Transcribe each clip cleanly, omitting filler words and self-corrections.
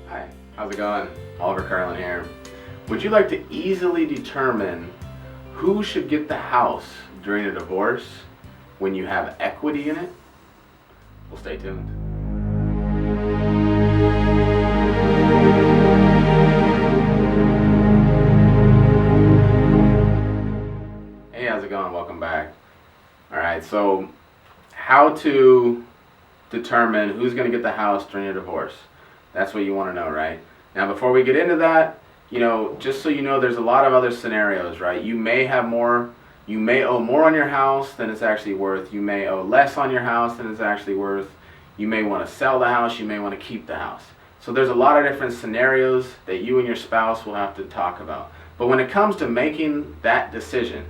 Hi, how's it going? Oliver Carlin here. Would you like to easily determine who should get the house during a divorce when you have equity in it? Well, stay tuned. Hey, how's it going? Welcome back. Alright, so how to determine who's going to get the house during a divorce. That's what you want to know, right? Now, before we get into that, just so you know, there's a lot of other scenarios, right? You may owe more on your house than it's actually worth. You may owe less on your house than it's actually worth. You may want to sell the house. You may want to keep the house. So there's a lot of different scenarios that you and your spouse will have to talk about. But when it comes to making that decision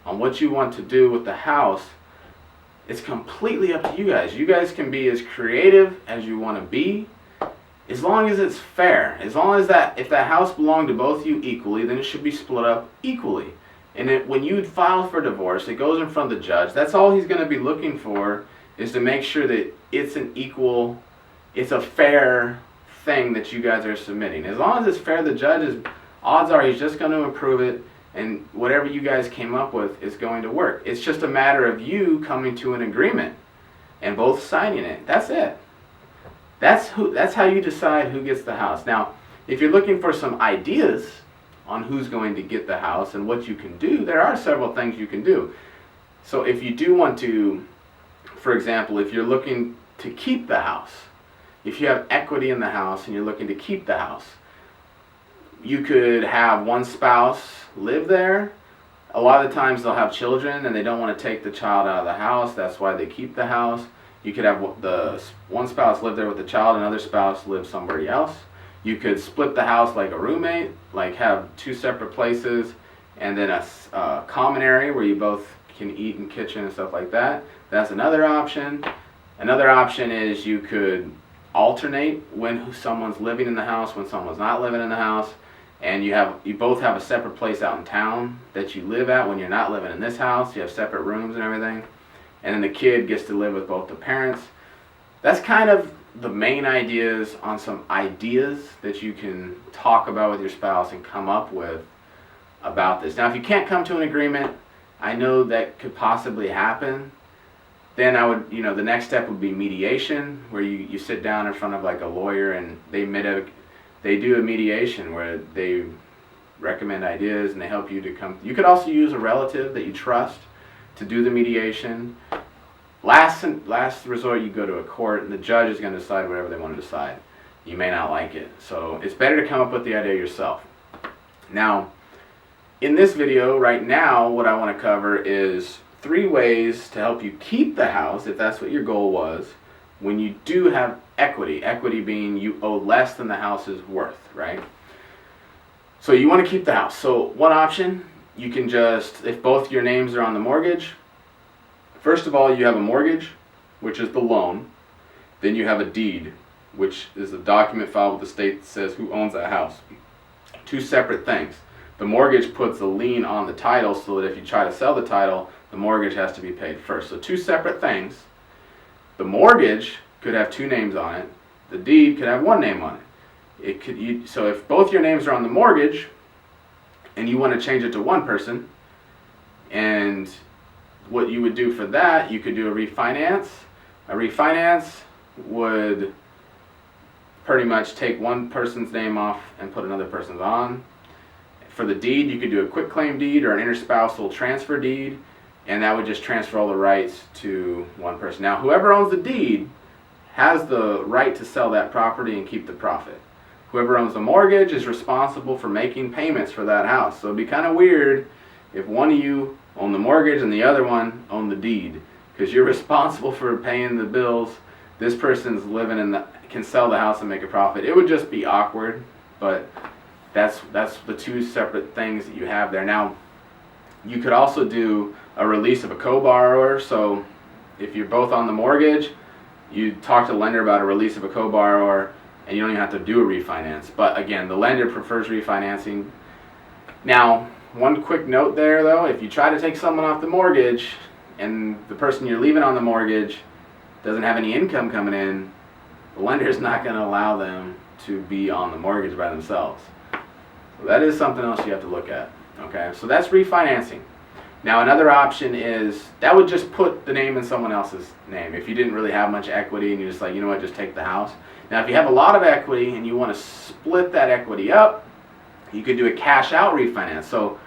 on what you want to do with the house, it's completely up to you guys. You guys can be as creative as you want to be, as long as it's fair. As long as if that house belonged to both of you equally, then it should be split up equally. And when you file for divorce, it goes in front of the judge. That's all he's going to be looking for, is to make sure that it's a fair thing that you guys are submitting. As long as it's fair, the judge odds are he's just going to approve it, and whatever you guys came up with is going to work. It's just a matter of you coming to an agreement and both signing it. That's it. That's how you decide who gets the house. Now, if you're looking for some ideas on who's going to get the house and what you can do, there are several things you can do. So if you do want to, for example, if you're looking to keep the house, if you have equity in the house and you're looking to keep the house, you could have one spouse live there. A lot of the times they'll have children and they don't want to take the child out of the house. That's why they keep the house. You could have the one spouse live there with the child, another spouse live somewhere else. You could split the house like a roommate, like have two separate places and then a common area where you both can eat in kitchen and stuff like that. That's another option. Another option is you could alternate when someone's living in the house, when someone's not living in the house. And you both have a separate place out in town that you live at when you're not living in this house. You have separate rooms and everything. And then the kid gets to live with both the parents. That's kind of the main ideas on some ideas that you can talk about with your spouse and come up with about this. Now, if you can't come to an agreement, I know that could possibly happen. Then the next step would be mediation, where you sit down in front of like a lawyer and they do a mediation where they recommend ideas and they help you to come. You could also use a relative that you trust to do the mediation. Last resort, you go to a court and the judge is going to decide whatever they want to decide. You may not like it. So it's better to come up with the idea yourself. Now, in this video right now, what I want to cover is 3 ways to help you keep the house, if that's what your goal was, when you do have equity. Equity being you owe less than the house is worth, right? So you want to keep the house. So one option, you can just, if both your names are on the mortgage, first of all, you have a mortgage, which is the loan. Then you have a deed, which is a document filed with the state that says who owns that house. 2 separate things. The mortgage puts a lien on the title so that if you try to sell the title, the mortgage has to be paid first. So 2 separate things. The mortgage could have 2 names on it. The deed could have 1 name on it. So if both your names are on the mortgage and you want to change it to one person, and what you would do for that, you could do a refinance. A refinance would pretty much take one person's name off and put another person's on. For the deed, you could do a quitclaim deed or an interspousal transfer deed, and that would just transfer all the rights to one person. Now, whoever owns the deed has the right to sell that property and keep the profit. Whoever owns the mortgage is responsible for making payments for that house. So it'd be kind of weird if one of you owned the mortgage and the other one owned the deed, because you're responsible for paying the bills. This person's can sell the house and make a profit. It would just be awkward, but that's the 2 separate things that you have there. Now, you could also do a release of a co-borrower. So if you're both on the mortgage, you talk to the lender about a release of a co-borrower, and you don't even have to do a refinance. But again, the lender prefers refinancing. Now, one quick note there though, if you try to take someone off the mortgage and the person you're leaving on the mortgage doesn't have any income coming in, the lender is not going to allow them to be on the mortgage by themselves. So that is something else you have to look at. Okay, so that's refinancing. Now another option is, that would just put the name in someone else's name. If you didn't really have much equity and you're just like, you know what, just take the house. Now if you have a lot of equity and you want to split that equity up, you could do a cash out refinance. So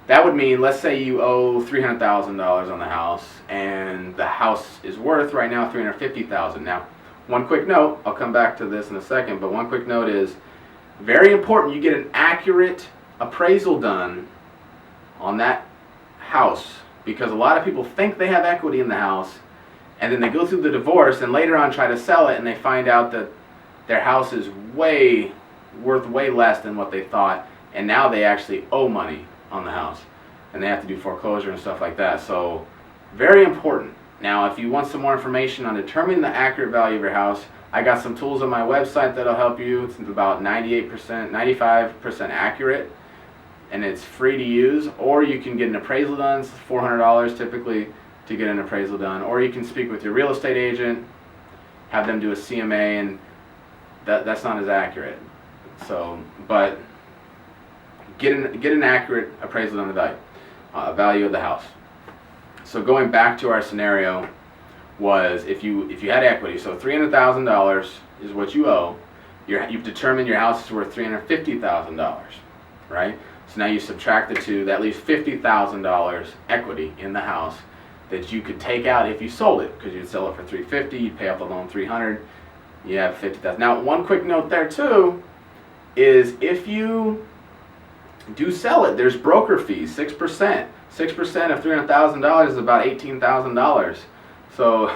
that would mean, let's say you owe $300,000 on the house and the house is worth right now $350,000. Now, one quick note, I'll come back to this in a second, but one quick note is very important you get an accurate appraisal done on that house, because a lot of people think they have equity in the house and then they go through the divorce and later on try to sell it and they find out that their house is worth way less than what they thought, and now they actually owe money on the house and they have to do foreclosure and stuff like that. So very important. Now if you want some more information on determining the accurate value of your house, I got some tools on my website that'll help you. It's about 98%, 95% accurate, and it's free to use. Or you can get an appraisal done. It's $400 typically to get an appraisal done. Or you can speak with your real estate agent, have them do a CMA, and that's not as accurate. So, but get an accurate appraisal on the value of the house. So going back to our scenario, was if you had equity, so $300,000 is what you owe. You've determined your house is worth $350,000, right? So now you subtract the two, that leaves $50,000 equity in the house that you could take out if you sold it, because you'd sell it for $350,000, you'd pay off the loan $300,000, you have $50,000. Now one quick note there too is if you do sell it, there's broker fees, 6%. 6% of $300,000 is about $18,000. So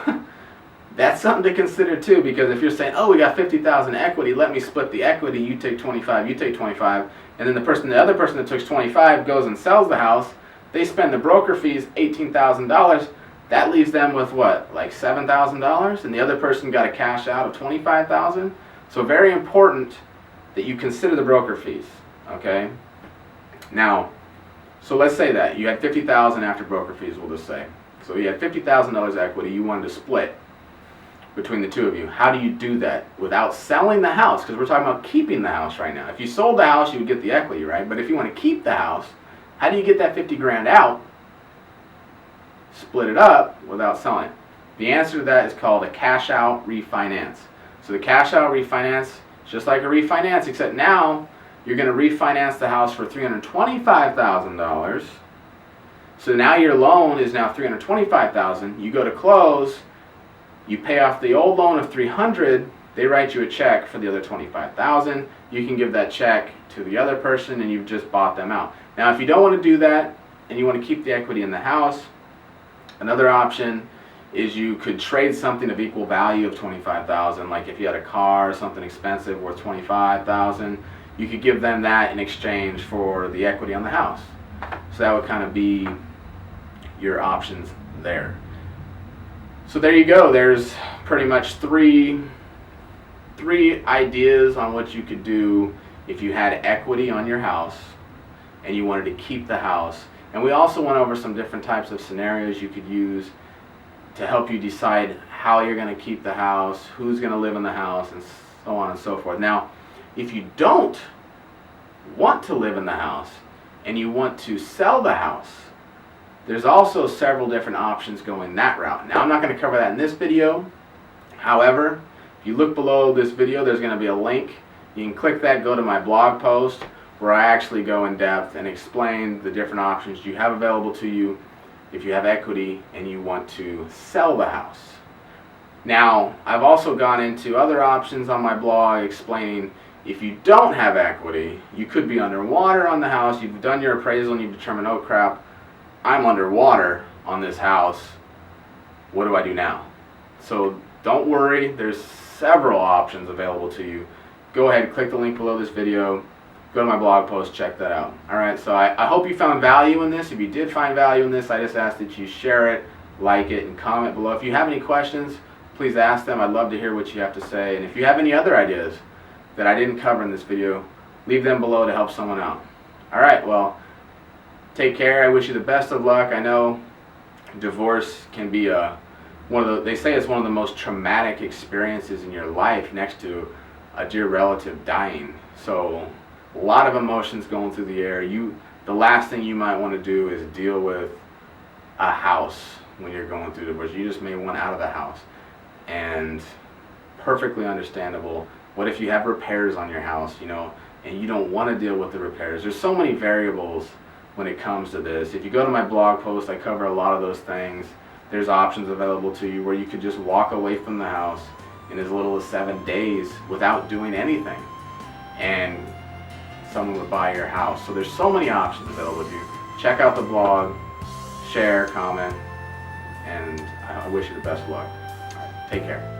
that's something to consider too, because if you're saying, oh, we got $50,000 equity, let me split the equity, you take 25, you take 25, and then the other person that took 25 goes and sells the house, they spend the broker fees, $18,000, that leaves them with what, like $7,000, and the other person got a cash out of $25,000. So very important that you consider the broker fees, okay? Now, so let's say that you had $50,000 after broker fees, we'll just say. So you had $50,000 equity you wanted to split between the two of you. How do you do that without selling the house? Because we're talking about keeping the house right now. If you sold the house, you would get the equity, right? But if you want to keep the house, how do you get that $50,000 out, split it up without selling it? The answer to that is called a cash out refinance. So the cash out refinance is just like a refinance, except now you're going to refinance the house for $325,000. So now your loan is now $325,000. You go to close, you pay off the old loan of $300,000. They write you a check for the other $25,000. You can give that check to the other person, and you've just bought them out. Now, if you don't want to do that and you want to keep the equity in the house, another option is you could trade something of equal value of $25,000. Like if you had a car or something expensive worth $25,000, you could give them that in exchange for the equity on the house. So that would kind of be your options there. So there you go. There's pretty much three ideas on what you could do if you had equity on your house and you wanted to keep the house. And we also went over some different types of scenarios you could use to help you decide how you're going to keep the house, who's going to live in the house, and so on and so forth. Now, if you don't want to live in the house and you want to sell the house, there's also several different options going that route. Now, I'm not going to cover that in this video. However, if you look below this video, there's going to be a link. You can click that, go to my blog post, where I actually go in depth and explain the different options you have available to you if you have equity and you want to sell the house. Now, I've also gone into other options on my blog explaining if you don't have equity, you could be underwater on the house, you've done your appraisal and you've determined, oh crap, I'm underwater on this house, what do I do now? So don't worry, there's several options available to you. Go ahead, click the link below this video, go to my blog post, check that out. Alright, so I hope you found value in this. If you did find value in this, I just ask that you share it, like it, and comment below. If you have any questions, please ask them. I'd love to hear what you have to say. And if you have any other ideas that I didn't cover in this video, leave them below to help someone out. Alright, well, take care. I wish you the best of luck. I know divorce can be they say it's one of the most traumatic experiences in your life, next to a dear relative dying. So a lot of emotions going through the air. The last thing you might want to do is deal with a house when you're going through divorce. You just may want out of the house, and perfectly understandable. What if you have repairs on your house, and you don't want to deal with the repairs? There's so many variables when it comes to this. If you go to my blog post, I cover a lot of those things. There's options available to you where you could just walk away from the house in as little as 7 days without doing anything, and someone would buy your house. So there's so many options available to you. Check out the blog, share, comment, and I wish you the best luck. All right, take care.